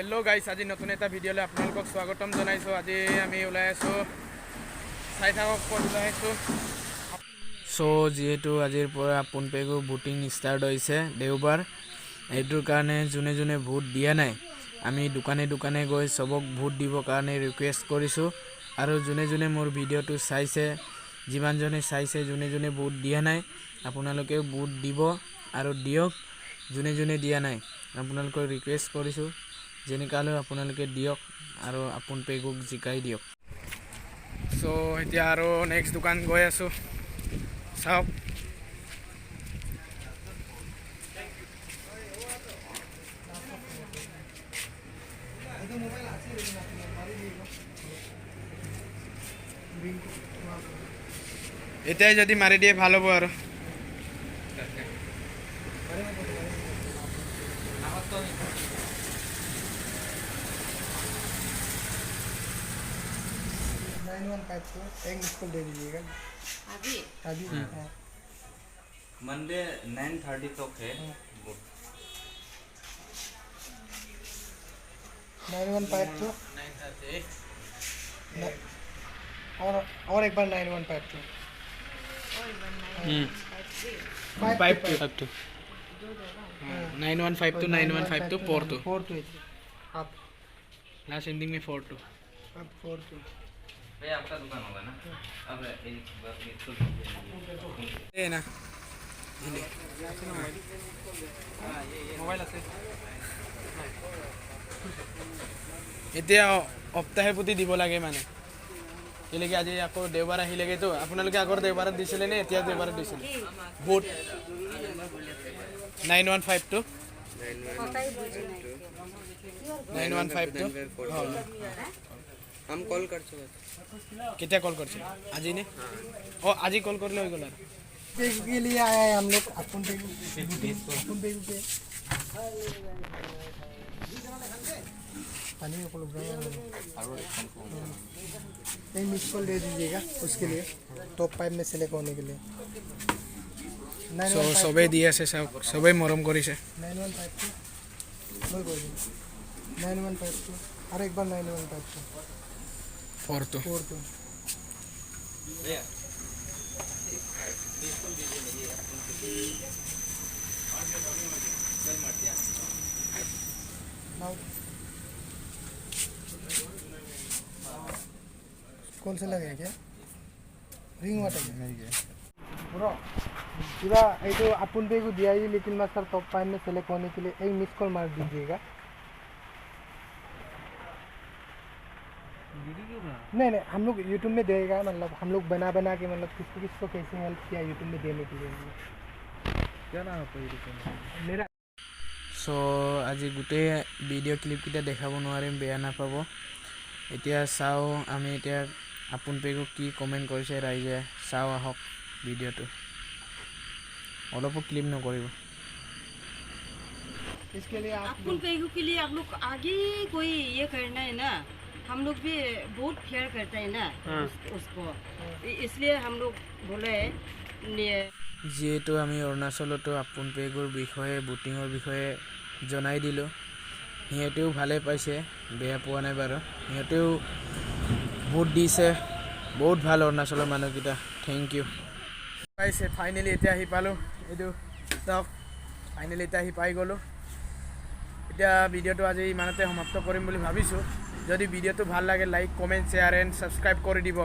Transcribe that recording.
Hello' গাইছ, আজি নতুন এটা ভিডিঅ'লৈ আপোনালোকক স্বাগতম জনাইছোঁ। আজি আমি ওলাই আছোঁ, চাই থাকক ক'ত ওলাই আছোঁ। যিহেতু আজিৰ পৰা পোনপেগু ভোটিং ষ্টাৰ্ট হৈছে, দেওবাৰ, এইটোৰ কাৰণে যোনে যোনে ভোট দিয়া নাই, আমি দোকানে দোকানে গৈ চবক ভোট দিবৰ কাৰণে ৰিকুৱেষ্ট কৰিছোঁ। আৰু যোনে যোনে মোৰ ভিডিঅ'টো চাইছে, যিমানজনে চাইছে, যোনে যোনে ভোট দিয়া নাই, আপোনালোকেও ভোট দিব আৰু দিয়ক। যোনে যোনে দিয়া নাই, আপোনালোকক ৰিকুৱেষ্ট কৰিছোঁ, যেনেকৈ হ'লেও আপোনালোকে দিয়ক আৰু পোনপেগুক জিকাই দিয়ক। এতিয়া আৰু নেক্সট দোকান গৈ আছোঁ, চাওক। এতিয়াই যদি মাৰি দিয়ে ভাল হ'ব আৰু। एक मिस्कॉल दे दीजिएगा अभी अभी। मंडे 9:30 तक है। 9152 और एक बार 9152 552 9152 9152 42 आप लास्ट एंडिंग में 42 अब 42 ये आपका दुकान होगा ना? अब ये ना मोबाइल আছে এতিয়া সপ্তাহে প্ৰতি দিব লাগে মানে। কেলেকি আজি আকৌ দেওবাৰ আহিলেগেতো। আপোনালোকে আগৰ দেওবাৰত দিছিলে নে এতিয়া দেওবাৰত দিছিলে ভোট? 9152 हम कॉल कर चुके কেতিয়া কল কৰিছিল? আজি নে? আজি কল কৰিলে হৈ গ'ল আৰু। के लिए आया है हम लोग अपन पे पानी को नहीं मिस कॉल दे दीजिएगा उसके लिए, टॉप 5 में सेलेक्ट होने के लिए। सबै দি আছে, सबै মৰম কৰিছে। 9152 और एक बार 9152 42 कौन से लगे क्या रिंग वाटर नहीं गया ब्रो पूरा ये तो अपन पे को दिया ही, लेकिन मैं सर टॉप 5 में सेलेक्ट होने के लिए एक मिस कॉल मार दीजिएगा। नहीं हम लोग यूट्यूब में देगा, मतलब हम लोग बना के मतलब किसको कैसे हेल्प किया यूट्यूब में देने के लिए। क्या नाम है मेरा? আজি গোটেই ভিডিঅ' ক্লিপকেইটা দেখাব নোৱাৰিম, বেয়া নাপাব। এতিয়া চাওঁ আমি এতিয়া পোনপেগুক কি কমেণ্ট কৰিছে ৰাইজে, চাওঁ আহক ভিডিঅ'টো। অলপো ক্লিপ নকৰিব। पोनपेगु के लिए आप लोग आगे कोई ये करना है ना, हम लोग भी बहुत फेयर करते हैं ना उसको, इसलिए हम लोग बोले যিহেতু আমি অৰুণাচলতো পোনপেগুৰ বিষয়ে, ভোটিঙৰ বিষয়ে জনাই দিলোঁ। সিহঁতেও ভালে পাইছে, বেয়া পোৱা নাই বাৰু। সিহঁতেও ভোট দিছে, বহুত ভাল অৰুণাচলৰ মানুহকেইটা। Thank U. পাইছে ফাইনেলি এতিয়া আহি পালোঁ। এইটো চাওক, ফাইনেলি এতিয়া আহি পাই গ'লোঁ। এতিয়া ভিডিঅ'টো আজি ইমানতে সমাপ্ত কৰিম বুলি ভাবিছোঁ। যদি ভিডিঅ'টো ভাল লাগে like, comment, share and subscribe কৰি দিব।